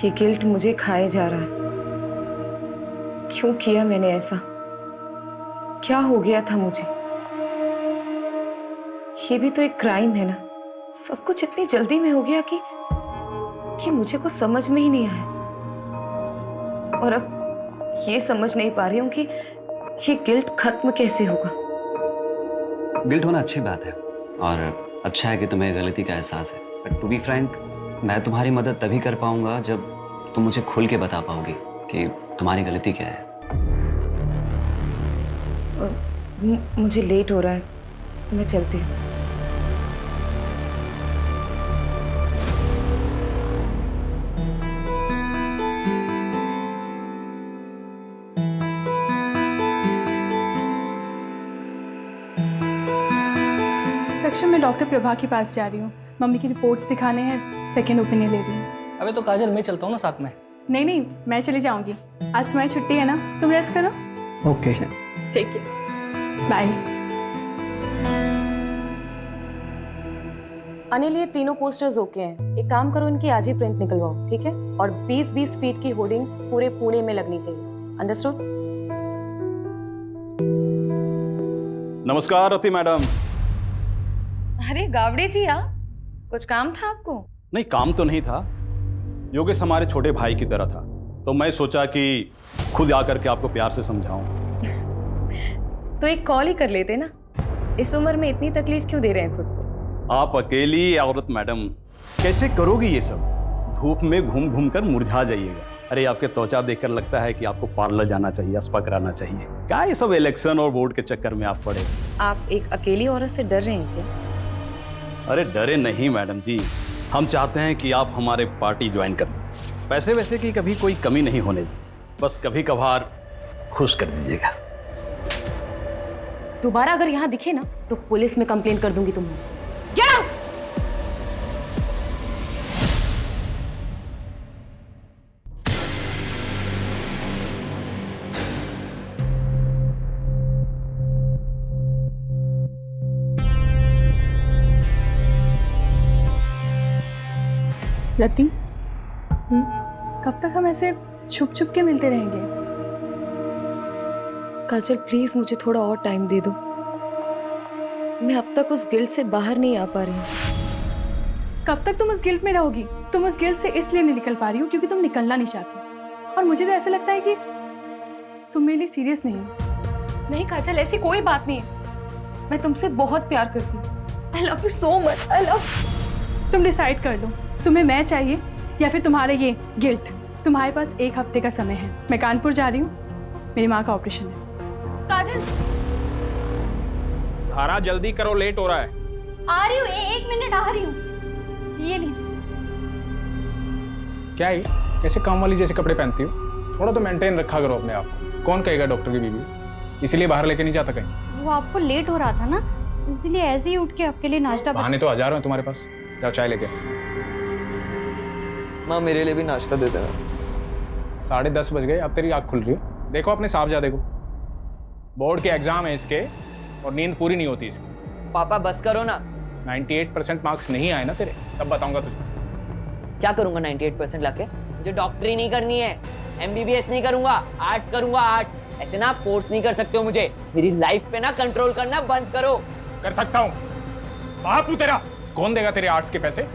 ये गिल्ट मुझे खाए जा रहा है। क्यों किया मैंने ऐसा? क्या हो गया था मुझे? ये भी तो एक क्राइम है ना। सब कुछ इतनी जल्दी में हो गया कि मुझे कुछ समझ में ही नहीं आया। और अब ये समझ नहीं पा रही हूं कि ये गिल्ट खत्म कैसे होगा। गिल्ट होना अच्छी बात है और अच्छा है कि तुम्हें गलती का एहसास है। बट टू बी फ्रैंक, मैं तुम्हारी मदद तभी कर पाऊंगा जब तुम मुझे खुल के बता पाओगी कि तुम्हारी गलती क्या है। मुझे लेट हो रहा है, मैं चलती हूँ। सेक्शन में डॉक्टर प्रभा के पास जा रही हूँ। मम्मी की रिपोर्ट्स दिखाने हैं, सेकेंड ओपिनियन ले रही हूँ। अबे तो काजल, मैं चलता हूँ ना साथ में। नहीं नहीं, मैं चली जाऊंगी। आज तुम्हारी छुट्टी है ना, तुम रेस्ट करो। ओके ठीक है, बाय। अनिल, ये तीनों पोस्टर्स ओके हैं। एक काम करो, इनकी आज ही प्रिंट निकलवाओ, ठीक है? और 20-20 फीट की होर्डिंग्स पूरे पुणे में लगनी चाहिए। अंडरस्टूड? नमस्कार रति मैडम। अरे गावड़े जी, आप कुछ काम था आपको? नहीं, काम तो नहीं था। योगेश हमारे छोटे भाई की तरह था, तो मैं सोचा कि खुद आकर के आपको प्यार से समझाऊं। तो एक कॉल ही कर लेते ना। इस उम्र में इतनी तकलीफ क्यों दे रहे हैं खुद को? आप अकेली औरत मैडम, कैसे करोगी ये सब? धूप में घूम घूम कर मुरझा जाइएगा। अरे आपके त्वचा देखकर लगता है कि आपको पार्लर जाना चाहिए, स्पा कराना चाहिए। क्या ये सब इलेक्शन और वोट के चक्कर में आप पड़े? आप एक अकेली औरत से डर रहे हैं क्या? अरे डरे नहीं मैडम जी, हम चाहते हैं कि आप हमारे पार्टी ज्वाइन कर लें। पैसे वैसे की कभी कोई कमी नहीं होने दी, बस कभी कभार खुश कर दीजिएगा। दोबारा अगर यहाँ दिखे ना तो पुलिस में कंप्लेंट कर दूंगी तुम्हें। Get out! रति, कब तक हम ऐसे छुप छुप के मिलते रहेंगे? काजल प्लीज मुझे थोड़ा और टाइम दे दो। मैं अब तक उस गिल्ट से बाहर नहीं आ पा रही हूँ। कब तक तुम उस गिल्ट में रहोगी? तुम उस गिल्ट से इसलिए नहीं निकल पा रही हो क्योंकि तुम निकलना नहीं चाहती। और मुझे तो ऐसा लगता है कि तुम मेरे लिए सीरियस नहीं हो। नहीं काजल, ऐसी कोई बात नहीं है। मैं तुमसे बहुत प्यार करती हूँ। I love you so much. I love. तुम डिसाइड कर लो, तुम्हें मैं चाहिए या फिर तुम्हारे ये गिल्ट। तुम्हारे पास 1 हफ्ते का समय है। मैं कानपुर जा रही हूँ, मेरी माँ का ऑपरेशन है। काजल, धारा जल्दी करो, लेट हो रहा है। आ रही हूँ, 1 मिनट आ रही हूँ। ये लीजिए। क्या है, कैसे काम वाली जैसे कपड़े पहनती हो? थोड़ा तो मेंटेन रखा करो अपने आप को। कौन कहेगा डॉक्टर की बीवी? इसीलिए बाहर लेके नहीं जाता कहीं। वो आपको लेट हो रहा था ना, इसलिए ऐसे ही उठ के आपके लिए नाश्ता बहाने तो हजारों हैं तुम्हारे पास। जाओ चाय लेके। माँ मेरे लिए भी नाश्ता दे देना। 10:30 बज गए, अब तेरी आँख खुल रही है। देखो अपने साहबजादे को, बोर्ड के एग्जाम है इसके और नींद पूरी नहीं होती इसकी। पापा बस करो ना। 98% मार्क्स नहीं आए ना तेरे, तब बताऊंगा तुझे। क्या करूंगा 98% लाके? मुझे डॉक्टरी नहीं करनी है, MBBS नहीं करूंगा, आर्ट्स करूंगा, आर्ट्स। ऐसे ना फोर्स नहीं कर सकते हो मुझे। मेरी लाइफ पे ना कंट्रोल करना बंद करो। कर सकता हूँ, बापू तेरा। कौन देगा तेरे आर्ट्स के पैसे?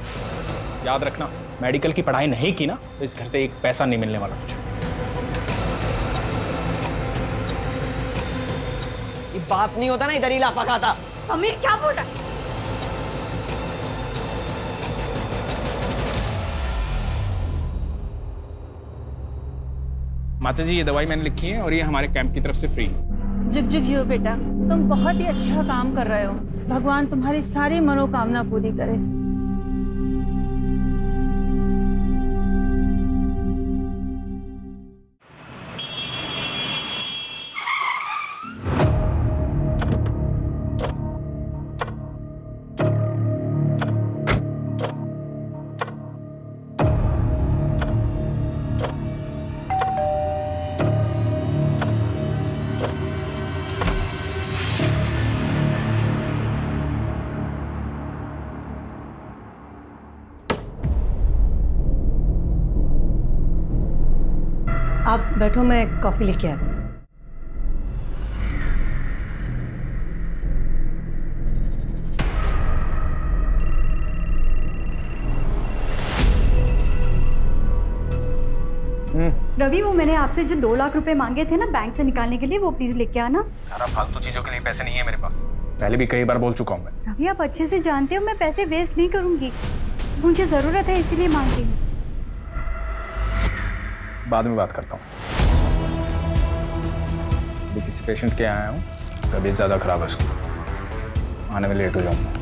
याद रखना, मेडिकल की पढ़ाई नहीं की ना तो इस घर से 1 पैसा नहीं मिलने वाला तुझे। ये बाप नहीं होता ना, इधर ही लाफा खाता। समीर क्या बोल रहा है? माता जी, ये दवाई मैंने लिखी है और ये हमारे कैंप की तरफ से फ्री है। जुग जुग जियो बेटा, तुम बहुत ही अच्छा काम कर रहे हो। भगवान तुम्हारी सारी मनोकामना पूरी करे। आप बैठो, मैं कॉफ़ी लेके आती हूँ। रवि, वो मैंने आपसे जो 2 लाख रुपए मांगे थे ना बैंक से निकालने के लिए, वो प्लीज लेके आना। यार फालतू चीजों के लिए पैसे नहीं है मेरे पास, पहले भी कई बार बोल चुका हूँ मैं। रवि, आप अच्छे से जानते हो मैं पैसे वेस्ट नहीं करूंगी, मुझे जरूरत है इसीलिए मांग रही हूँ। बाद में बात करता हूँ, अभी किसी पेशेंट के आया हूँ, तबीयत ज्यादा खराब है उसकी, आने में लेट हो जाऊंगा।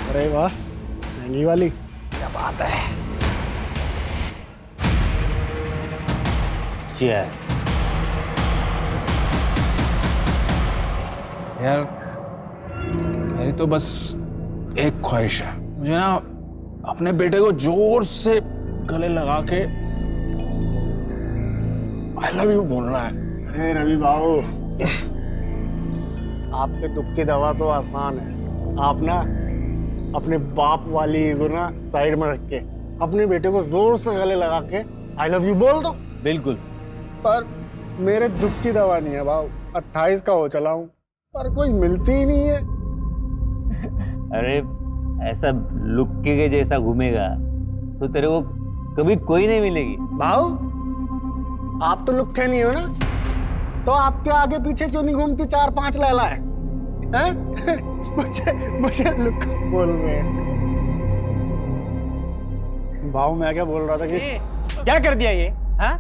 अरे वाह, महंगी वाली, क्या बात है। यार मेरी तो बस एक ख्वाहिश है, मुझे ना अपने बेटे को जोर से गले लगा के आई लव यू बोलना है। अरे रवि बाबू, आपके दुख की दवा तो आसान है। आप ना अपने बाप वाली ईगो ना साइड में रख के अपने बेटे को जोर से गले लगा के आई लव यू बोल दो। बिल्कुल। पर मेरे दुख की दवा नहीं है बाबू, 28 का हो चला हूँ पर कोई मिलती ही नहीं है। अरे ऐसा लुक्के के जैसा घूमेगा तो तेरे को कभी कोई नहीं मिलेगी। बाबू, आप तो लुक्के नहीं हो ना, तो आपके आगे पीछे क्यों नहीं घूमती 4-5 लैला है? मुझे लुक्का बोल रहे हैं। बाबू, मैं क्या बोल रहा था कि क्या कर दिया ये? हाँ,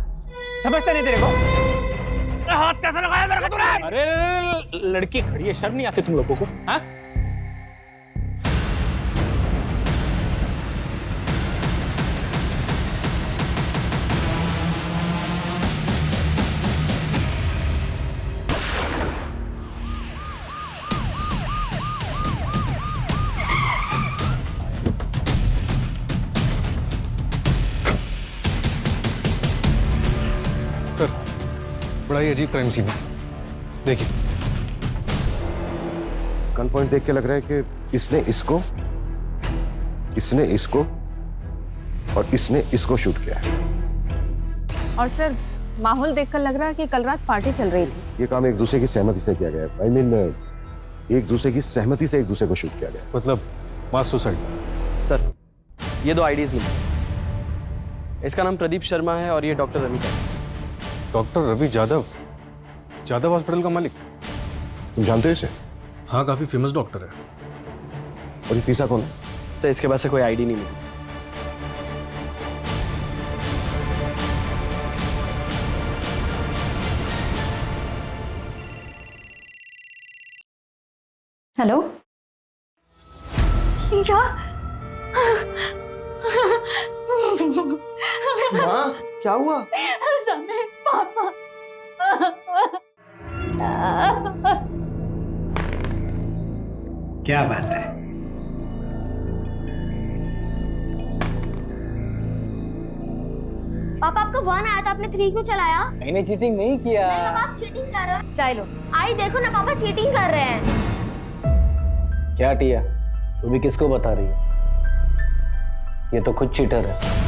समझता नहीं तेरे को? हाथ कैसे लगाया मेरे को तूने? अरे लड़की खड़ी है, शर्म नहीं आती तुम लोगों को? हाँ? सर, बड़ा ही अजीब क्राइम सीन है। देखिए, गन पॉइंट देख के लग रहा है कि इसने इसको और इसने इसको शूट किया है। और सर, माहौल देखकर लग रहा है कि कल रात पार्टी चल रही थी। ये काम एक दूसरे की सहमति से किया गया है। I mean, एक दूसरे की सहमति से एक दूसरे को शूट किया गया है। मतलब मास सुसाइड। सर, ये 2 आईडीज मिली। इसका नाम प्रदीप शर्मा है और ये डॉक्टर रवि का है। डॉक्टर रवि यादव हॉस्पिटल का मालिक, तुम जानते हो इसे? हाँ, काफी फेमस डॉक्टर है। और ये तीसरा कौन है? सर, इसके पास से कोई आईडी नहीं मिली। हेलो, क्या? माँ, क्या हुआ? समय, पापा। क्या बात है। पापा, आपका 1 आया था, आपने 3 क्यों चलाया? मैंने चीटिंग नहीं किया। आप चीटिंग कर रहे हो। चलो, आई देखो ना पापा, चीटिंग कर रहे हैं। क्या टिया, तू भी किसको बता रही है? ये तो खुद चीटर है।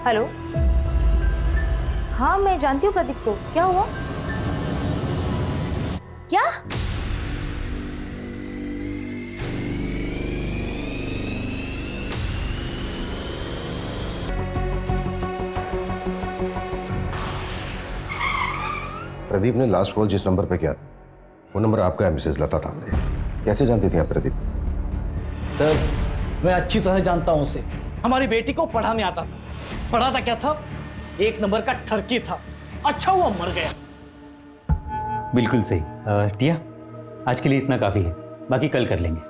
हेलो, हाँ मैं जानती हूँ प्रदीप को। क्या हुआ? क्या? प्रदीप ने लास्ट कॉल जिस नंबर पे किया था वो नंबर आपका है मिसेज लता तांबरे। कैसे जानती थी आप प्रदीप? सर मैं अच्छी तरह जानता हूँ उसे। हमारी बेटी को पढ़ाने आता था। पढ़ाता क्या था? एक नंबर का ठरकी था। अच्छा हुआ मर गया। बिल्कुल सही। टिया, आज के लिए इतना काफी है, बाकी कल कर लेंगे।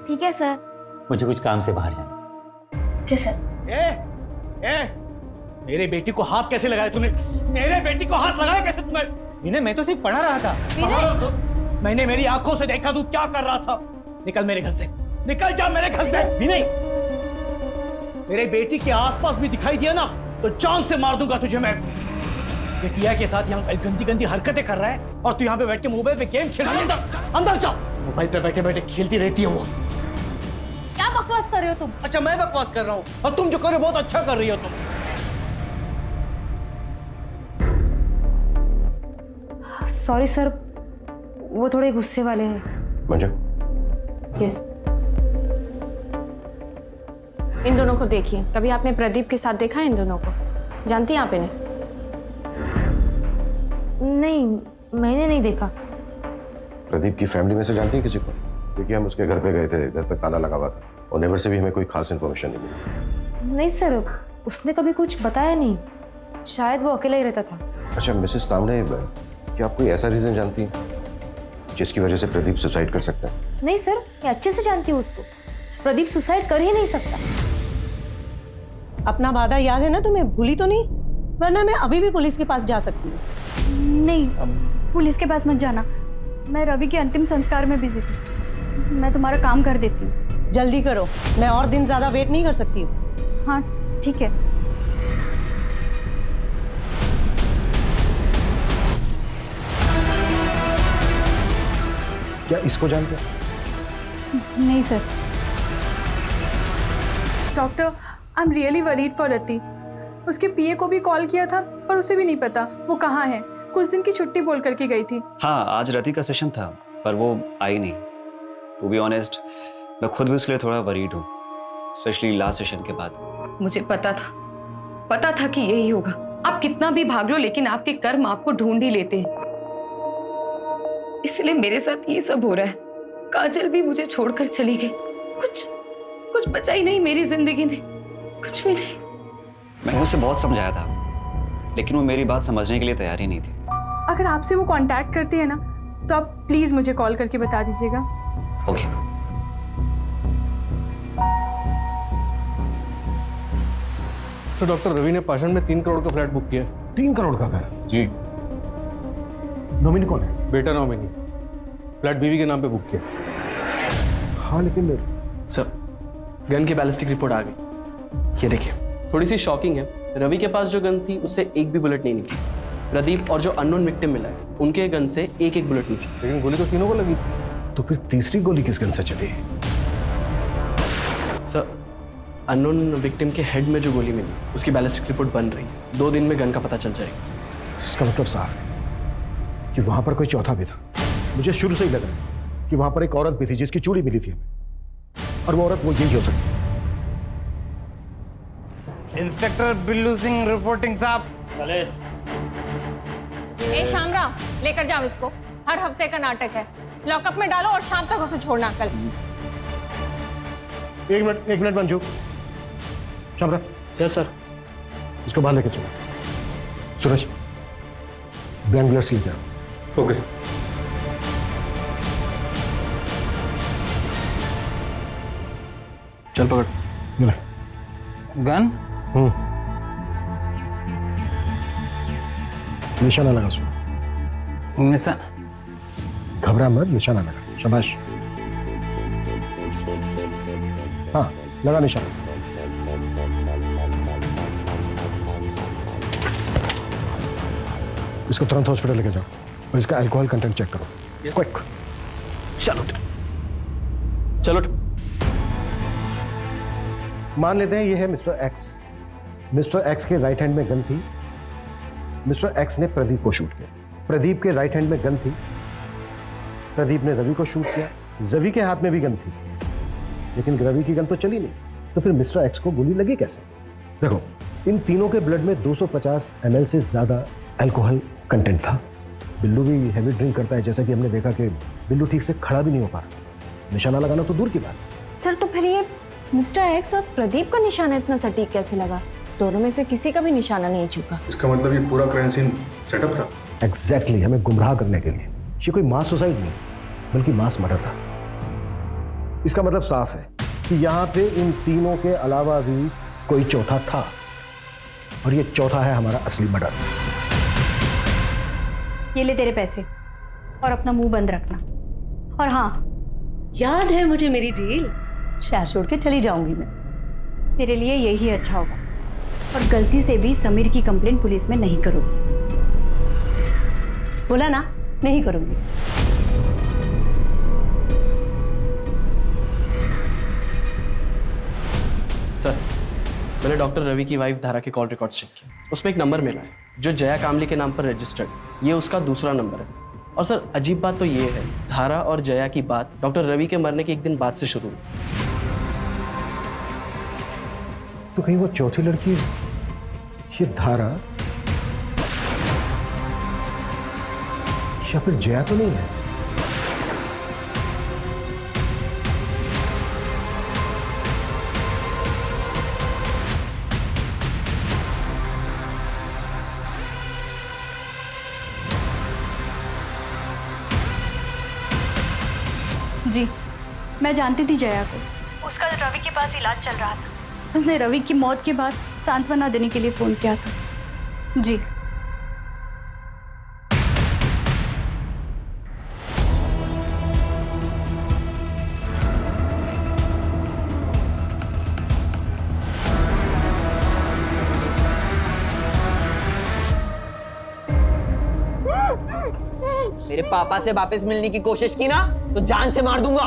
ठीक है सर। मुझे कुछ काम से बाहर जाना। किस सर? मेरे बेटी को हाथ कैसे लगाया तूने? मेरे बेटी को हाथ लगाया कैसे तूने? विनय, मैं तो सिर्फ पढ़ा रहा था। मैंने मेरी आंखों से देखा तू क्या कर रहा था। निकल मेरे घर से, निकल जा मेरे घर से। विनय, मेरे बेटी के आसपास भी दिखाई दिया ना तो जान से मार दूंगा तुझे मैं। ये टिया के साथ यहाँ गंदी गंदी हरकतें कर रहा है और तू यहाँ पे बैठ के मोबाइल पे गेम खेल रहा है। अंदर जा। मोबाइल पे बैठे बैठे खेलती रहती है वो। क्या बकवास कर रहे हो तुम? अच्छा मैं बकवास कर रहा हूँ और तुम जो कर रहे हो बहुत अच्छा कर रही हो तुम। सॉरी सर, वो थोड़े गुस्से वाले हैं। मंजू, यस। इन दोनों को देखिए। कभी आपने प्रदीप के साथ देखा है इन दोनों को? जानती हैं आप इन्हें? नहीं, मैंने नहीं देखा। प्रदीप की फैमिली में से जानती हैं किसी को? क्योंकि हम उसके घर पे गए थे, घर पे ताला लगा हुआ था और नेबर से भी हमें कोई खास इन्फॉर्मेशन नहीं मिली। नहीं सर, उसने कभी कुछ बताया नहीं। शायद वो अकेला ही रहता था। अच्छा मिसेस तांबरे, क्या आप कोई ऐसा रीजन जानती हैं जिसकी वजह से प्रदीप सुसाइड कर सकता है? नहीं सर, मैं अच्छे से जानती हूँ उसको। प्रदीप सुसाइड कर ही नहीं सकता। अपना वादा याद है ना तुम्हें? भूली तो नहीं? वरना मैं अभी भी पुलिस के पास जा सकती हूँ। नहीं, पुलिस के पास मत जाना। मैं रवि के अंतिम संस्कार में बिजी थी। मैं तुम्हारा काम कर देती हूँ। जल्दी करो, मैं और दिन ज्यादा वेट नहीं कर सकती हूँ। हाँ ठीक है। क्या इसको जानते हैं? नहीं sir. Doctor, I am really worried for Rati. उसके पीए को भी कॉल किया था पर उसे भी नहीं पता वो कहाँ है। कुछ दिन की छुट्टी बोल करके गई थी। हाँ, आज रति का सेशन था पर वो आई नहीं। टू बी ऑनेस्ट, मैं खुद भी उसके लिए थोड़ा वरीड हूँ, स्पेशली लास्ट सेशन के बाद। मुझे पता था कि यही होगा। आप कितना भी भाग लो लेकिन आपके कर्म आपको ढूंढ ही लेते हैं। इसलिए मेरे साथ ये सब हो रहा है। काजल भी मुझे छोड़कर चली गई। कुछ बचा ही नहीं मेरी जिंदगी में, कुछ भी नहीं। मैंने उसे बहुत समझाया था लेकिन वो मेरी बात समझने के लिए तैयार ही नहीं थी। अगर आपसे वो कांटेक्ट करती है ना तो आप प्लीज मुझे कॉल करके बता दीजिएगा। ओके। सर, डॉक्टर रवि ने पाषाण में 3 करोड़ का फ्लैट बुक किया है। 3 करोड़ का घर? जी। नॉमिनी कौन है? बेटा नॉमिनी। फ्लैट बीवी के नाम पे बुक किया। हाँ लेकिन सर, गन की बैलिस्टिक रिपोर्ट आ गई। ये देखिए, थोड़ी सी शॉकिंग है। रवि के पास जो गन थी उससे एक भी बुलेट नहीं निकली। प्रदीप और जो अननोन विक्टिम मिला है उनके गन से एक बुलेट निकली। लेकिन गोली तो तीनों को लगी थी। तो फिर तीसरी गोली किस गन से चली? सर, अननोन विक्टिम के हेड में जो गोली मिली उसकी बैलिस्टिक रिपोर्ट बन रही है। 2 दिन में गन का पता चल जाएगा। इसका मतलब साफ है कि वहां पर कोई चौथा भी था। मुझे शुरू से ही लगा कि वहां पर एक औरत भी थी जिसकी चूड़ी मिली थी हमें, और वो औरत वो यही हो सकती है। इंस्पेक्टर बिल्लू सिंह रिपोर्टिंग साहब। चले। ए शामराव, लेकर जाओ इसको। हर हफ्ते का नाटक है। लॉकअप में डालो और शाम तक उसे छोड़ना। कल। एक minute Manju. Shamrao. Yes sir. इसको बाहर लेकर चलो। सूरज, ब्लैंक ब्लड सील कर। Okay sir. चल पकड़। गन? निशाना लगा उसमें। घबरा मत, निशाना लगा। शाबाश। हाँ, लगा निशाना। इसको तुरंत हॉस्पिटल लेके जाओ और इसका अल्कोहल कंटेंट चेक करो। क्विक। चलो। मान लेते हैं ये है मिस्टर एक्स। मिस्टर एक्स के राइट हैंड में गन थी। मिस्टर एक्स ने प्रदीप को शूट किया। प्रदीप के राइट हैंड में गन थी। प्रदीप ने रवि को शूट किया। रवि के हाथ में भी गन थी लेकिन रवि की गन तो चली नहीं। तो फिर मिस्टर एक्स को गोली लगी कैसे? देखो, इन तीनों के ब्लड में 250 ml से ज्यादा अल्कोहल कंटेंट था। बिल्लू भी हैवी ड्रिंक करता है, जैसा कि हमने देखा कि बिल्लू ठीक से खड़ा भी नहीं हो पा रहा। निशाना लगाना तो दूर की बात। सर तो फिर ये मिस्टर एक्स और प्रदीप का निशाना इतना सटीक कैसे लगा? दोनों में से किसी का भी निशाना नहीं चुका। इसका मतलब ये पूरा क्राइम सीन सेटअप था। एग्जैक्टली, हमें गुमराह करने के लिए। ये कोई मास सुसाइड नहीं बल्कि मास मर्डर था। इसका मतलब साफ है कि यहाँ पे इन तीनों के अलावा भी कोई चौथा था, और ये चौथा है हमारा असली मर्डर। ये ले तेरे पैसे और अपना मुंह बंद रखना। और हाँ, याद है मुझे मेरी डील, शहर छोड़ के चली जाऊंगी मैं। तेरे लिए यही अच्छा होगा, और गलती से भी समीर की कंप्लेंट पुलिस में नहीं करोगी। बोला ना, नहीं करूंगी। सर, मैंने डॉक्टर रवि की वाइफ धारा के कॉल रिकॉर्ड चेक किया। उसमें एक नंबर मिला है जो जया कामली के नाम पर रजिस्टर्ड। ये उसका दूसरा नंबर है। और सर, अजीब बात तो ये है, धारा और जया की बात डॉक्टर रवि के मरने के एक दिन बाद से शुरू हुई। तो कहीं वो चौथी लड़की ये धारा या फिर जया तो नहीं है? जी, मैं जानती थी जया को। उसका रवि के पास इलाज चल रहा था। उसने रवि की मौत के बाद सांत्वना देने के लिए फोन किया था। जी। मेरे पापा से वापस मिलने की कोशिश की ना तो जान से मार दूंगा।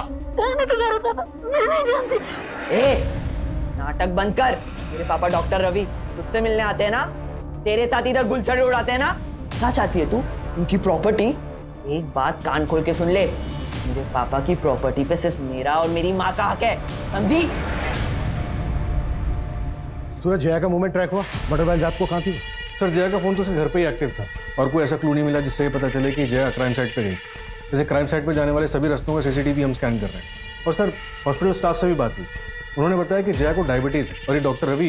ए, नाटक बंद कर। मेरे पापा डॉक्टर रवि तुझसे मिलने आते हैं ना, तेरे साथ इधर गुलछड़े उड़ाते हैं ना। क्या चाहती है तू? उनकी प्रॉपर्टी? एक बात कान खोल के सुन ले, मेरे पापा की प्रॉपर्टी पे सिर्फ मेरा और मेरी माँ का हक है, समझी? सूरज, जया का मूवमेंट ट्रैक हुआ? मोटरबाइक रात को कहाँ थी? सर, जया का फोन तो उसके घर पे ही एक्टिव था, और कोई ऐसा क्लू नहीं मिला जिससे ये पता चले कि जया क्राइम साइट पे गई। जैसे क्राइम साइट पे जाने वाले सभी रास्तों का सीसीटीवी हम स्कैन कर रहे हैं। और सर, हॉस्पिटल स्टाफ से भी बात हुई। उन्होंने बताया कि जया को डायबिटीज है, और ये डॉक्टर रवि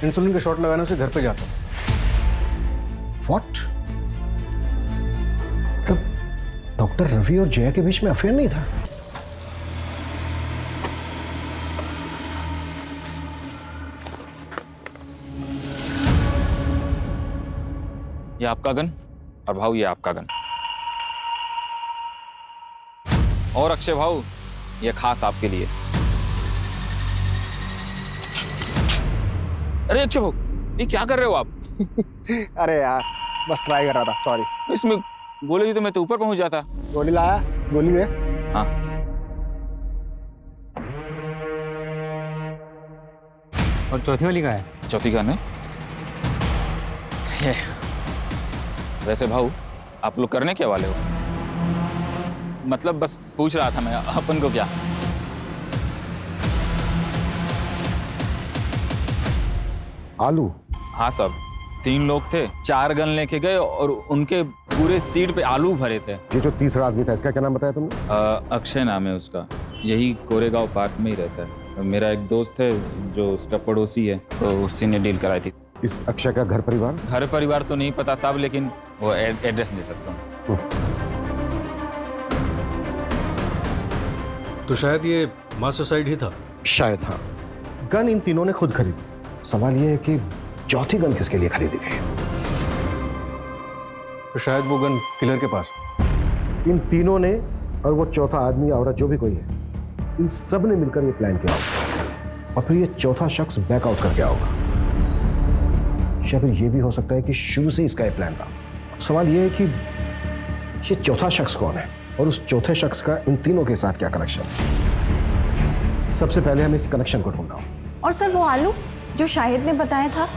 इंसुलिन का शॉट लगाने से घर पे जाता है। व्हाट? तब डॉक्टर रवि और जया के बीच में अफेयर नहीं था? ये आपका गन, और भाऊ ये आपका गन। और अक्षय भाऊ, ये खास आपके लिए। अरे अक्षय भाऊ, ये क्या कर रहे हो आप? अरे यार, बस ट्राई कर रहा था, सॉरी। इसमें गोली तो मैं तो ऊपर पहुंच जाता। गोली लाया? गोली दे। हाँ। और चौथी वाली कहाँ है? चौथी गन है ये। वैसे भाऊ, आप लोग करने क्या वाले हो? मतलब बस पूछ रहा था मैं, अपन को क्या? आलू? हाँ साहब, 3 लोग थे, 4 गन लेके गए और उनके पूरे सीट पे आलू भरे थे। ये जो तीसरा आदमी था, इसका क्या नाम बताया तुमने? अक्षय नाम है उसका, यही कोरेगांव पार्क में ही रहता है। मेरा एक दोस्त है जो उसका पड़ोसी है, तो उसी ने डील कराई थी। इस अक्षय का घर परिवार? घर परिवार तो नहीं पता साहब, लेकिन वो एड्रेस दे सकता हूँ। तो शायद ये मास सुसाइड ही था। शायद, हाँ। गन इन तीनों ने खुद खरीदी। सवाल यह है कि चौथी गन किसके लिए खरीदी गई? तो शायद वो गन किलर के पास। इन तीनों ने और वो चौथा आदमी औरत जो भी कोई है, इन सब ने मिलकर ये प्लान किया होगा, और फिर ये चौथा शख्स बैकआउट कर गया होगा। या फिर ये भी हो सकता है कि शुरू से इसका ये प्लान था। सवाल ये है कि ये चौथा शख्स कौन है, और उस चौथे शख्स का इन तीनों के साथ क्या कनेक्शन है? सबसे पहले हम इस कनेक्शन को ढूंढना। और सर, वो आलू जो शाहिद ने बताया था,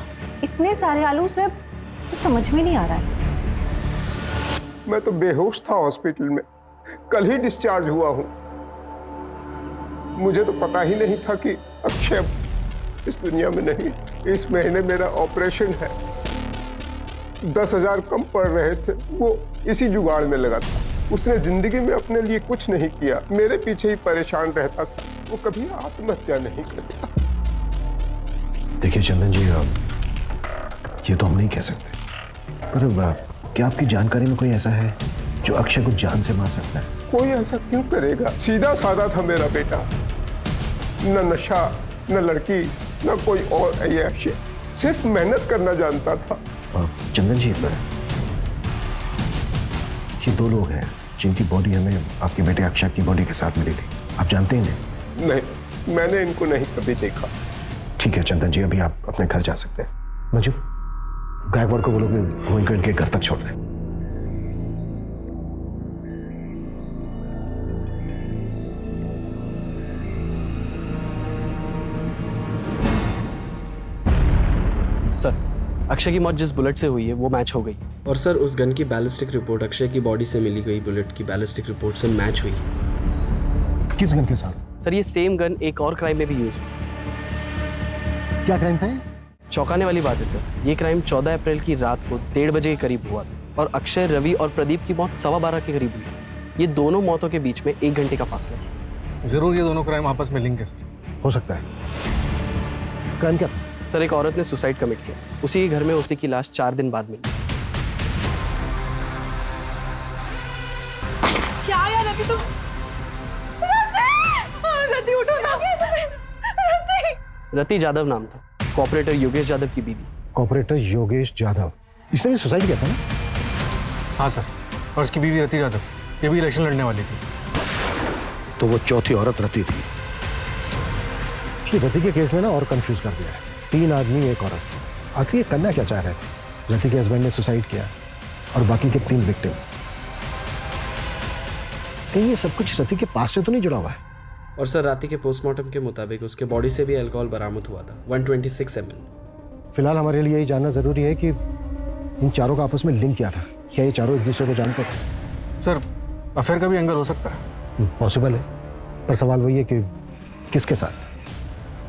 इतने सारे आलू से तो समझ में नहीं आ रहा है। मैं तो बेहोश था हॉस्पिटल में, कल ही डिस्चार्ज हुआ हूं। मुझे तो पता ही नहीं था कि अक्षय इस दुनिया में नहीं। इस महीने मेरा ऑपरेशन है। 10,000 कम पड़ रहे थे, वो इसी जुगाड़ में लगा था। उसने जिंदगी में अपने लिए कुछ नहीं किया, मेरे पीछे ही परेशान रहता था। वो कभी आत्महत्या नहीं करेगा। देखिए चंदन जी, ये तो हम नहीं कह सकते, पर क्या आपकी जानकारी में कोई ऐसा है जो अक्षय को जान से मार सकता है? कोई ऐसा क्यों करेगा? सीधा साधा था मेरा बेटा, न नशा, न लड़की, न कोई और ऐसी, सिर्फ मेहनत करना जानता था। चंदन जी, ये दो लोग हैं जिनकी बॉडी हमें आपके बेटे अक्षय की बॉडी के साथ मिली थी। आप जानते हैं इन्हें? नहीं, मैंने इनको नहीं कभी देखा। ठीक है चंदन जी, अभी आप अपने घर जा सकते हैं। मंजू, गायकवाड़ को बोलो कि वो इनको इनके घर तक छोड़ दें। सर, अक्षय की मौत जिस बुलेट से हुई है वो मैच हो गई। और सर, उस गन की बैलिस्टिक रिपोर्ट अक्षय की बॉडी से मिली गई बुलेट की बैलिस्टिक रिपोर्ट से मैच हुई। किस गन के साथ? सर, ये सेम गन एक और क्राइम में भी यूज हुई। क्या क्राइम था? चौंकाने वाली बात है सर, ये क्राइम 14 अप्रैल की रात को 1:30 बजे के करीब हुआ था और अक्षय, रवि और प्रदीप की मौत 12:15 के करीब हुई। ये दोनों मौतों के बीच में 1 घंटे का फासला था। जरूर ये दोनों क्राइम आपस में लिंक है सर। हो सकता है। क्राइम क्या? सर, एक औरत ने सुसाइड कमिट किया, उसी के घर में उसी की लाश 4 दिन बाद मिली। क्या यार रवि, तुम रति उठो ना। रति जादव नाम था, कॉपरेटर योगेश यादव की बीवी। कॉपरेटर योगेश यादव, इसने भी सुसाइड किया था ना? हाँ सर, और उसकी बीवी रति यादव, ये भी इलेक्शन लड़ने वाली थी। तो वो चौथी औरत रति थी। ये रति के केस में ना और कंफ्यूज कर दिया है। 3 आदमी, 1 औरत। आखिर ये करना क्या चाह रहे थे? रति के हस्बैंड ने सुसाइड किया और बाकी के 3 विक्टिम। कहीं ये सब कुछ रति के पास से तो नहीं जुड़ा हुआ है? और सर, राति के पोस्टमार्टम के मुताबिक उसके बॉडी से भी अल्कोहल बरामद हुआ था, 126 ml। फिलहाल हमारे लिए यही जानना जरूरी है कि इन चारों का आपस में लिंक क्या था। क्या ये चारों एक दूसरे को जानते थे? सर, अफेयर का भी एंगल हो सकता है। पॉसिबल है, पर सवाल वही है कि किसके साथ?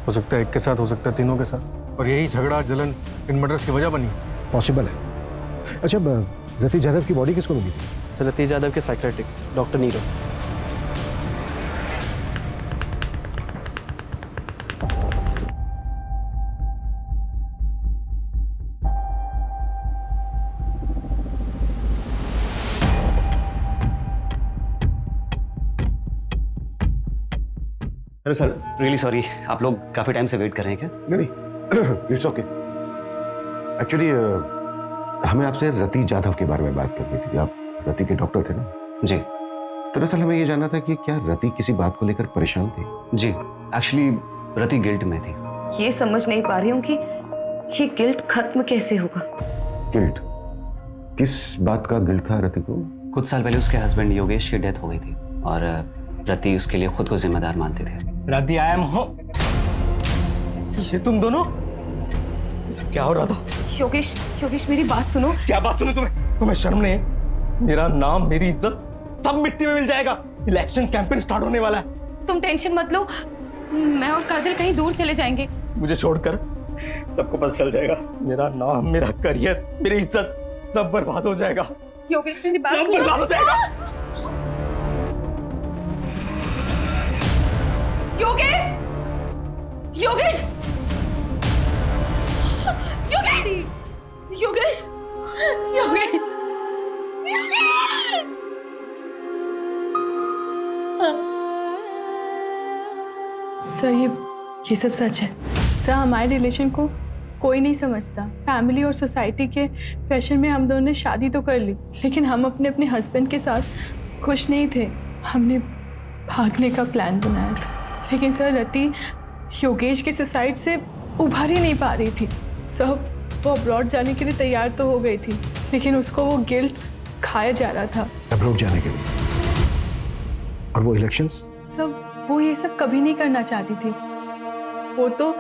हो सकता है एक के साथ, हो सकता है तीनों के साथ, और यही झगड़ा जलन इन मर्डर्स की वजह बनी। पॉसिबल है। अच्छा, रति यादव की बॉडी किसको मिली थी? सर, रति यादव के psychiatrist doctor Nirav. Hello sir, really sorry, आप लोग काफी टाइम से वेट कर रहे हैं क्या? नहीं, इट्स ओके। एक्चुअली हमें आपसे रति यादव के बारे में बात करनी थी। आप रति के डॉक्टर थे ना? जी। दरअसल हमें ये जानना था कि क्या रति किसी बात को लेकर परेशान थी? जी, एक्चुअली रति गिल्ट में थी। ये समझ नहीं पा रही हूँ कि ये गिल्ट खत्म कैसे होगा। गिल्ट? किस बात का गिल्ट था रति को? कुछ साल पहले उसके हस्बैंड योगेश की डेथ हो गई थी और रति उसके लिए खुद को जिम्मेदार मानते थे। रति, आई एम हो। ये तुम दोनों? ये सब क्या हो रहा था? योगेश, योगेश मेरी बात सुनो। क्या बात सुनो? तुम्हें शर्म नहीं? मेरा नाम, मेरी इज्जत सब मिट्टी में मिल जाएगा। इलेक्शन कैंपेन स्टार्ट होने वाला है। तुम टेंशन मत लो, मैं और काजल कहीं दूर चले जाएंगे। मुझे छोड़कर सबको पता चल जाएगा। मेरा नाम, मेरा करियर, मेरी इज्जत सब बर्बाद हो जाएगा। योगेश मेरी बात सब सुनो। बर्बाद हो जाएगा। योगेश, योगेश, योगेश, योगेश, योगेश, सर, ये सब सच है। सर, हमारे रिलेशन को कोई नहीं समझता। फैमिली और सोसाइटी के प्रेशर में हम दोनों ने शादी तो कर ली, लेकिन हम अपने अपने हस्बैंड के साथ खुश नहीं थे। हमने भागने का प्लान बनाया था, लेकिन सर रति योगेश के सुसाइड से उभर ही नहीं पा रही थी। सर, वो अब्रॉड जाने के लिए तैयार तो हो गई थी, लेकिन उसको वो गिल्ट खाया जा रहा था। अब्रॉड जाने के लिए? और वो इलेक्शंस? सर, वो ये सब कभी नहीं करना चाहती थी। वो तो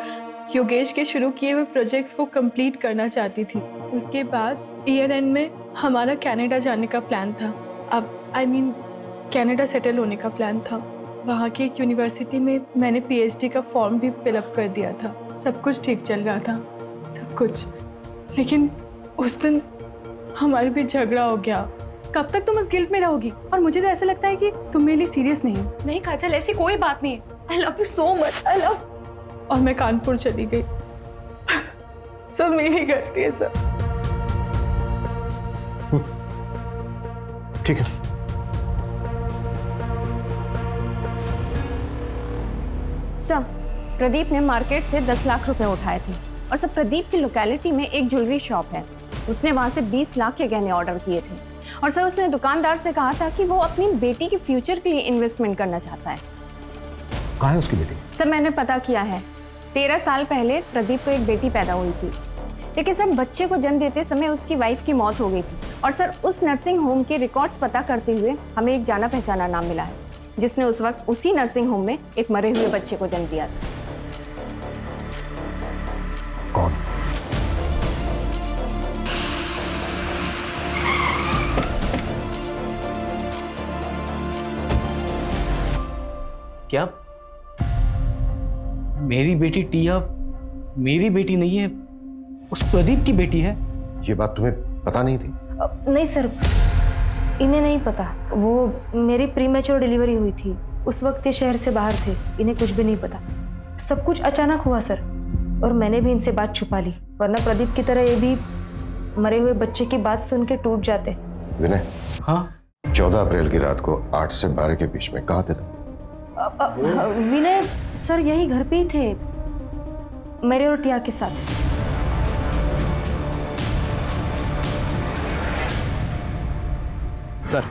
योगेश के शुरू किए हुए प्रोजेक्ट्स को कंप्लीट करना चाहती थी। उसके बाद ईयर एंड में हमारा कनाडा जाने का प्लान था। अब कनाडा सेटल होने का प्लान था। वहाँ की एक यूनिवर्सिटी में मैंने PhD का फॉर्म भी फिलअप कर दिया था। सब कुछ ठीक चल रहा था, सब कुछ। लेकिन उस दिन हमारे बीच झगड़ा हो गया। कब तक तुम इस गिल्ट में रहोगी? और मुझे तो ऐसा लगता है कि तुम मेरे लिए सीरियस नहीं हो। नहीं काजल, ऐसी कोई बात नहीं है। I love you so much, I love. और मैं कानपुर चली गई। सब मेरी गलती है सर। ठीक है। सर, प्रदीप ने मार्केट से 10 लाख रुपए उठाए थे और सर प्रदीप की लोकेलिटी में एक ज्वेलरी शॉप है, उसने वहां से 20 लाख के गहने ऑर्डर किए थे और सर उसने दुकानदार से कहा था कि वो अपनी बेटी के फ्यूचर के लिए इन्वेस्टमेंट करना चाहता है। कहाँ है उसकी बेटी? सर मैंने पता किया है, 13 साल पहले प्रदीप को एक बेटी पैदा हुई थी, लेकिन सर बच्चे को जन्म देते समय उसकी वाइफ की मौत हो गई थी और सर उस नर्सिंग होम के रिकॉर्ड्स पता करते हुए हमें एक जाना पहचाना नाम मिला है जिसने उस वक्त उसी नर्सिंग होम में एक मरे हुए बच्चे को जन्म दिया था। कौन? क्या मेरी बेटी टिया मेरी बेटी नहीं है, उस प्रदीप की बेटी है? ये बात तुम्हें पता नहीं थी? नहीं सर, इन्हें नहीं पता। वो मेरी प्रीमेच्योर डिलीवरी हुई थी, उस वक्त ये शहर से बाहर थे, इन्हें कुछ भी नहीं पता। सब कुछ अचानक हुआ सर, और मैंने भी इनसे बात छुपा ली, वरना प्रदीप की तरह ये भी मरे हुए बच्चे की बात सुन के टूट जाते। विनय, हाँ 14 अप्रैल की रात को 8 से 12 के बीच में कहाँ थे तुम? विनय सर यही घर पे ही थे, मेरे और टिया के साथ। सर,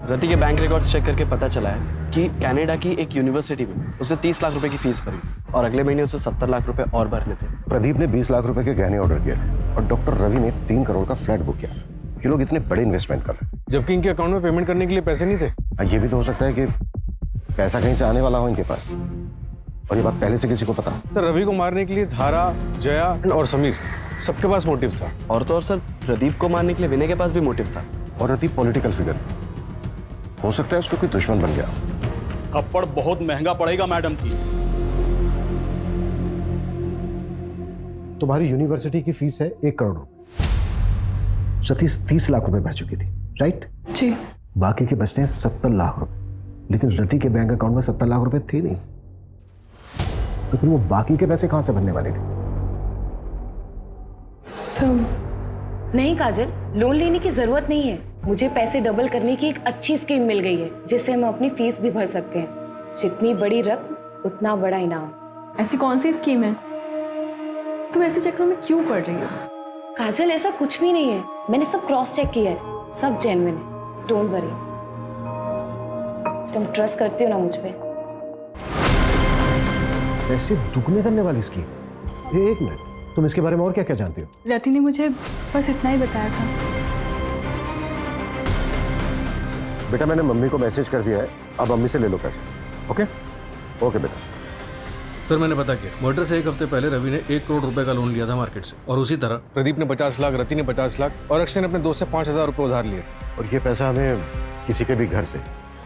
रति के बैंक रिकॉर्ड्स चेक करके पता चला है कि कनाडा की एक यूनिवर्सिटी में उसे 30 लाख रुपए की फीस भरी और अगले महीने उसे 70 लाख रुपए और भरने थे। प्रदीप ने 20 लाख रुपए के गहने ऑर्डर किए थे और डॉक्टर रवि ने 3 करोड़ का फ्लैट बुक किया। ये लोग इतने बड़े इन्वेस्टमेंट कर रहे थे, जबकि इनके अकाउंट में पेमेंट करने के लिए पैसे नहीं थे। ये भी तो हो सकता है कि पैसा कहीं से आने वाला हो इनके पास, और ये बात पहले से किसी को पता? सर, रवि को मारने के लिए धारा, जया और समीर सबके पास मोटिव था। और तो और सर, प्रदीप को मारने के लिए विनय के पास भी मोटिव था। और रति पॉलिटिकल फिगर थी, हो सकता है उसको कोई दुश्मन बन गया। थप्पड़ बहुत महंगा पड़ेगा मैडम जी। तुम्हारी यूनिवर्सिटी की फीस है 1 करोड़ रुपए, सतीश 30 लाख रुपए भर चुकी थी, राइट? जी। बाकी के बचते हैं 70 लाख रुपए, लेकिन रति के बैंक अकाउंट में 70 लाख रुपए थे नहीं, तो फिर वो बाकी के पैसे कहां से भरने वाले थे? सब नहीं काजल, लोन लेने की जरूरत नहीं है, मुझे पैसे डबल करने की एक अच्छी स्कीम मिल गई है जिससे हम अपनी फीस भी भर सकते हैं। जितनी बड़ी रकम उतना बड़ा इनाम। ऐसी कौन सी स्कीम है? तुम ऐसे चक्रों में क्यों पड़ रही हो? काजल ऐसा कुछ भी नहीं है, मैंने सब क्रॉस चेक किया है, सब जेन्युइन है, डोंट वरी। तुम ट्रस्ट करती हो ना मुझ पे? पैसे दुगने करने वाली स्कीम? एक मिनट, तुम इसके बारे में और क्या क्या जानती हो? रति ने मुझे बस इतना ही बताया था। बेटा मैंने मम्मी को मैसेज कर दिया है, अब मम्मी से ले लो पैसे। ओके ओके बेटा। सर, मैंने पता किया, मर्डर से 1 हफ्ते पहले रवि ने 1 करोड़ रुपए का लोन लिया था मार्केट से, और उसी तरह प्रदीप ने 50 लाख, रति ने 50 लाख और अक्षय ने अपने दोस्त से 5,000 रुपए उधार लिए थे। और ये पैसा हमें किसी के भी घर से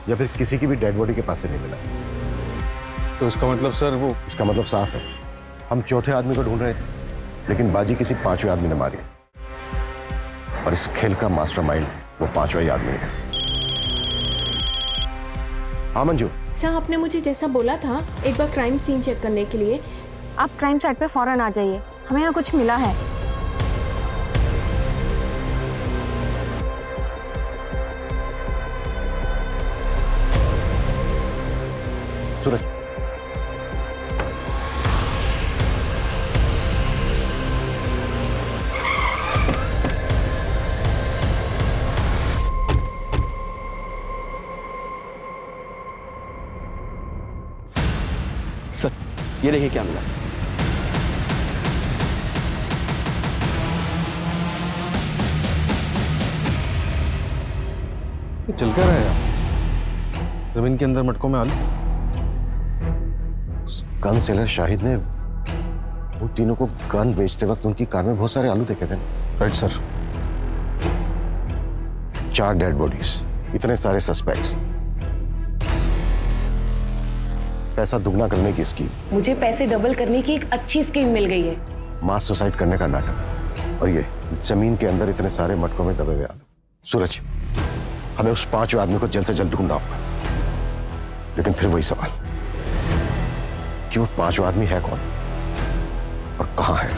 या फिर किसी की भी डेड बॉडी के पास से नहीं मिला। तो इसका मतलब सर वो? इसका मतलब साफ है, हम चौथे आदमी को ढूंढ रहे थे, लेकिन बाजी किसी 5वें आदमी ने मारी, और इस खेल का मास्टरमाइंड वो 5वां ही आदमी है। हाँ मंजू। सर, आपने मुझे जैसा बोला था एक बार क्राइम सीन चेक करने के लिए, आप क्राइम साइट पे फौरन आ जाइए, हमें यहाँ कुछ मिला है। सूरज, सर, ये देखिए क्या मिला। ये चल क्या रहा है यार? जमीन के अंदर मटकों में आलू। गन सेलर शाहिद ने उन तीनों को गन बेचते वक्त उनकी कार में बहुत सारे आलू देखे थे। Right sir. 4 डेड बॉडीज, इतने सारे सस्पेक्ट्स, पैसा दुगना करने की स्कीम। मुझे पैसे डबल करने की एक अच्छी स्कीम मिल गई है। मास सुसाइड करने का नाटक। और ये जमीन के अंदर इतने सारे मटकों में दबे हुए आलू। सूरज, हमें उस 5 आदमी को जल्द से जल्द ढूंढना होगा। लेकिन फिर वही सवाल कि वो 5 आदमी है कौन और कहां है?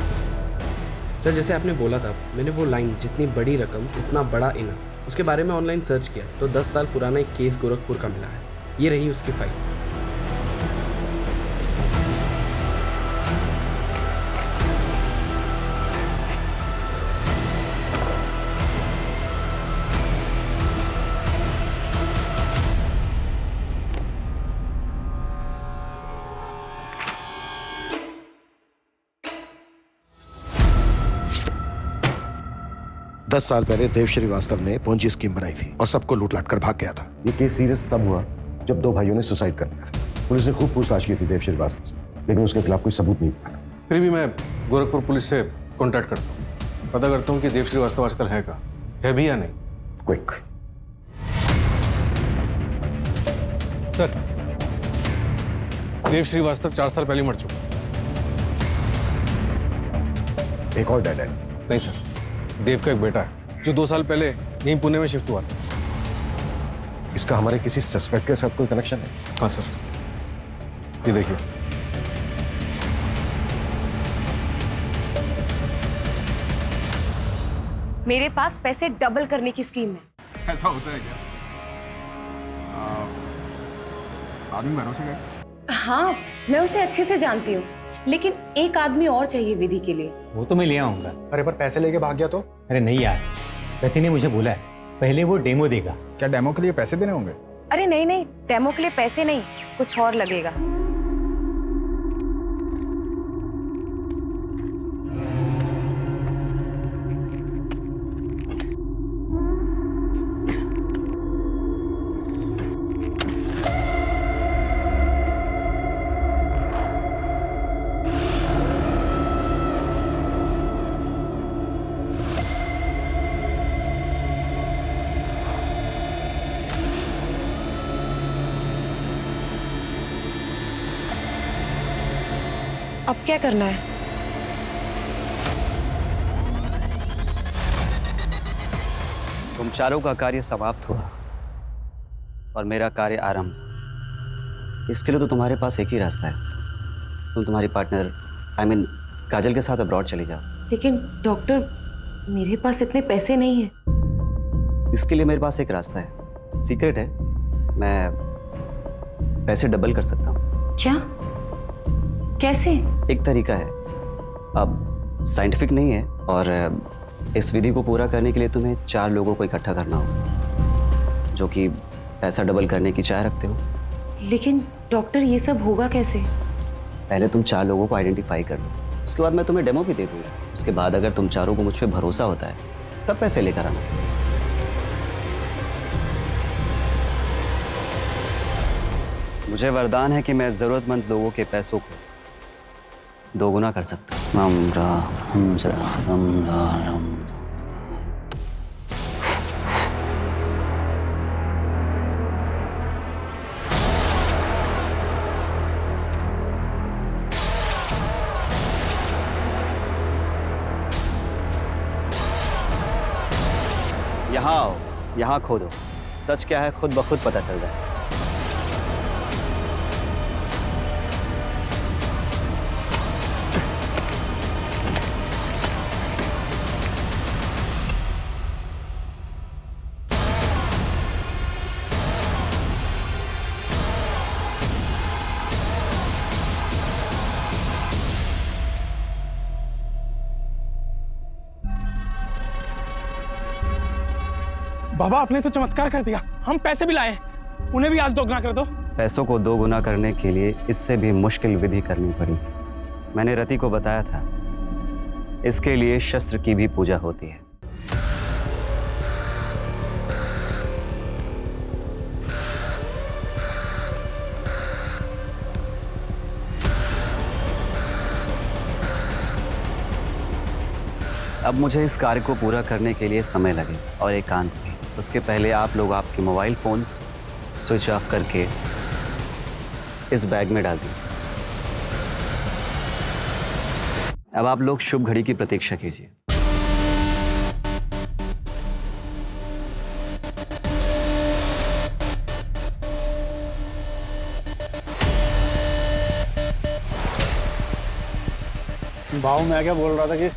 सर जैसे आपने बोला था, मैंने वो लाइन जितनी बड़ी रकम उतना बड़ा इनाम, उसके बारे में ऑनलाइन सर्च किया तो 10 साल पुराना एक केस गोरखपुर का मिला है। ये रही उसकी फाइल। दस साल पहले देव श्रीवास्तव ने पोंजी स्कीम बनाई थी और सबको लूट लाट कर भाग गया था। ये केस सीरियस तब हुआ जब 2 भाइयों ने सुसाइड कर लिया था। पुलिस ने खूब पूछताछ की थी देव श्रीवास्तव से, लेकिन उसके खिलाफ कोई सबूत नहीं मिला। फिर भी मैं गोरखपुर पुलिस से कांटेक्ट करता हूँ, पता करता हूँ कि देव श्रीवास्तव आजकल है कहाँ, है भी या नहीं। क्विक। सर, देव श्रीवास्तव 4 साल पहले मर चुका। एक और डेड एंड? नहीं सर, देव का एक बेटा है जो 2 साल पहले यहीं पुणे में शिफ्ट हुआ था। इसका हमारे किसी सस्पेक्ट के साथ कोई कनेक्शन है? हाँ सर, ये देखिए। मेरे पास पैसे डबल करने की स्कीम है। ऐसा होता है क्या? आदमी भरोसे गए? हाँ, मैं उसे अच्छे से जानती हूँ, लेकिन एक आदमी और चाहिए विधि के लिए। वो तो मैं ले आऊंगा। अरे पर पैसे लेके भाग गया तो? अरे नहीं यार, रति ने मुझे बोला है पहले वो डेमो देगा। क्या डेमो के लिए पैसे देने होंगे? अरे नहीं नहीं, डेमो के लिए पैसे नहीं, कुछ और लगेगा। अब क्या करना है? तुम चारों का कार्य समाप्त हुआ और मेरा कार्य आरंभ। इसके लिए तो तुम्हारे पास एक ही रास्ता है, तुम तुम्हारी पार्टनर काजल के साथ अब्रॉड चली जाओ। लेकिन डॉक्टर, मेरे पास इतने पैसे नहीं हैं। इसके लिए मेरे पास एक रास्ता है, सीक्रेट है। मैं पैसे डबल कर सकता हूँ। क्या? कैसे? एक तरीका है, अब साइंटिफिक नहीं है, और इस विधि को पूरा करने के लिए तुम्हें 4 लोगों को इकट्ठा करना होगा जो कि पैसा डबल करने की चाह रखते हो। लेकिन डॉक्टर, ये सब होगा कैसे? पहले तुम 4 लोगों को आइडेंटिफाई कर लो, उसके बाद मैं तुम्हें डेमो भी दे दूंगा। उसके बाद अगर तुम चारों को मुझ पे भरोसा होता है तब पैसे लेकर आना। मुझे वरदान है कि मैं जरूरतमंद लोगों के पैसों को 2 गुना कर सकता हूँ। यहाँ आओ, यहाँ खोदो, सच क्या है खुद ब खुद पता चल जाए। बाबा, आपने तो चमत्कार कर दिया, हम पैसे भी लाए, उन्हें भी आज 2 गुना कर दो। पैसों को 2 गुना करने के लिए इससे भी मुश्किल विधि करनी पड़ी। मैंने रति को बताया था, इसके लिए शस्त्र की भी पूजा होती है। अब मुझे इस कार्य को पूरा करने के लिए समय लगे और एकांत भी। उसके पहले आप लोग आपके मोबाइल फोन्स स्विच ऑफ करके इस बैग में डाल दीजिए। अब आप लोग शुभ घड़ी की प्रतीक्षा कीजिए। भाव मैं क्या बोल रहा था कि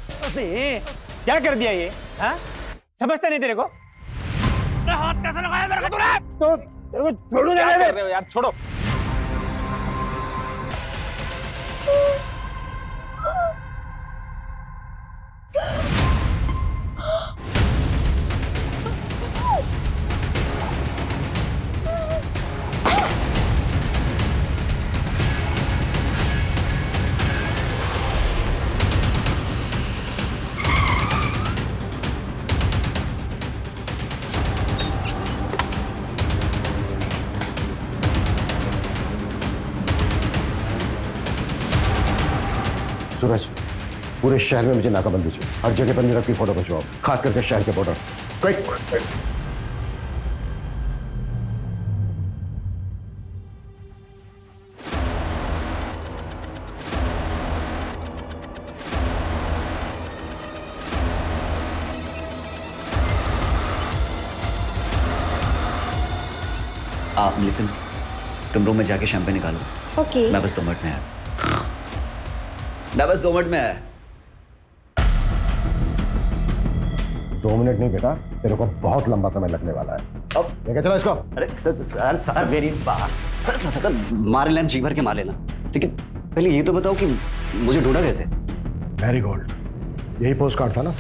क्या कर दिया ये? हाँ? समझता नहीं तेरे को? हाथ कैसे लगाया मेरे को तूने? तो तेरे को छोड़ू क्या नहीं कर रहे हो यार, छोड़ो। सूरज, पूरे शहर में मुझे नाकाबंदी चाहिए। हर जगह पर नीरव की फोटो खिंचवाओ, खास करके शहर के बॉर्डर। क्विक। आप लिसन, तुम रूम में जाके शैंपेन निकालो। ओके। मैं बस 2 मिनट में आया। मैं बस 2 मिनट में आया। 2 मिनट नहीं बेटा, तेरे को बहुत लंबा समय लगने वाला है। अब लेके चला इसको। अरे सर मेरी बात। सर मार लेना, जी भर के मार लेना, लेकिन पहले ये तो बताओ कि मुझे ढूंढा कैसे? मैरीगोल्ड, यही पोस्ट कार्ड था ना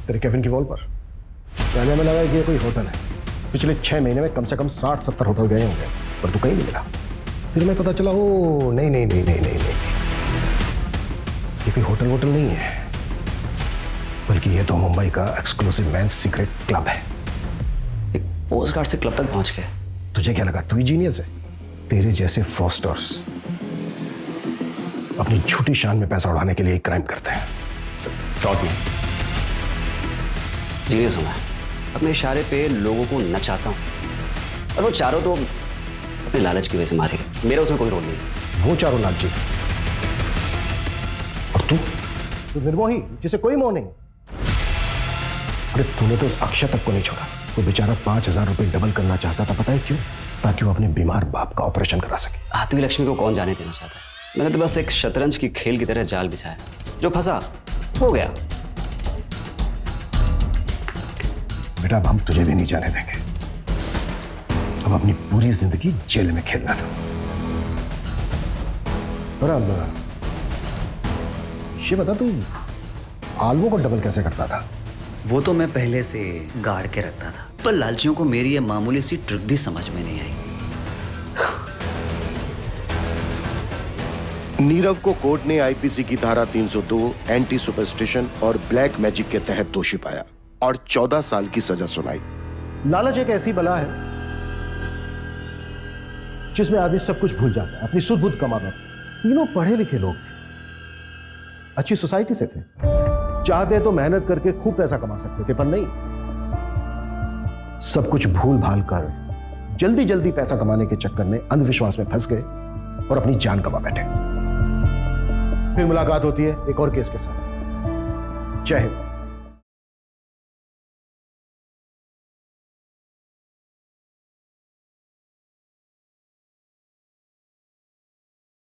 तेरे केविन की वॉल पर। पहले में लगा कि ये कोई होटल है। पिछले 6 महीने में कम से कम 60-70 होटल गए होंगे, पर तू कहीं नहीं मिला। फिर मैं पता चला, ओ नहीं, ये कोई होटल वोटल नहीं है, बल्कि ये तो मुंबई का एक्सक्लूसिव मेंस सीक्रेट क्लब है। एक पोस्ट कार्ड से क्लब तक पहुंच गए। तुझे क्या लगा तू ही जीनियस है? तेरे जैसे फ्रॉस्टर्स अपनी झूठी शान में पैसा उड़ाने के लिए क्राइम करते हैं। फ्रॉड नहीं, जीनियस हूं मैं। अपने इशारे पे लोगों को नचाता हूं, और वो चारों तो अपने लालच की वजह से मारे गए। मेरा उसमें कोई रोल नहीं। वो चारों लालची, और तू निर्मोही जिसे कोई मोह नहीं। अरे तूने तो उस अक्षय तक को नहीं छोड़ा। वो बेचारा 5000 रुपए डबल करना चाहता था, पता है क्यों? ताकि वो अपने बीमार बाप का ऑपरेशन करा सके। आती हुई लक्ष्मी को कौन जाने देना चाहता है? मैंने तो बस एक शतरंज की खेल की तरह जाल बिछाया, जो फंसा हो गया। बेटा अब हम तुझे भी नहीं जाने देंगे। अब अपनी पूरी जिंदगी जेल में खेलना था। और अब ये बता, तू आलवों को डबल कैसे करता था? वो तो मैं पहले से गाड़ के रखता था, पर लालचियों को मेरी ये मामूली सी ट्रिक भी समझ में नहीं आई। नीरव को कोर्ट ने आईपीसी की धारा 302 एंटी सुपरस्टिशन और ब्लैक मैजिक के तहत दोषी पाया और 14 साल की सजा सुनाई। लालच एक ऐसी बला है जिसमें आदमी सब कुछ भूल जाता है, अपनी सुध बुध कमा बैठता है। तीनों पढ़े लिखे लोग अच्छी सोसाइटी से थे, चाहते तो मेहनत करके खूब पैसा कमा सकते थे, पर नहीं, सब कुछ भूल भाल कर जल्दी जल्दी पैसा कमाने के चक्कर में अंधविश्वास में फंस गए और अपनी जान गंवा बैठे। फिर मुलाकात होती है एक और केस के साथ। जय हिंद।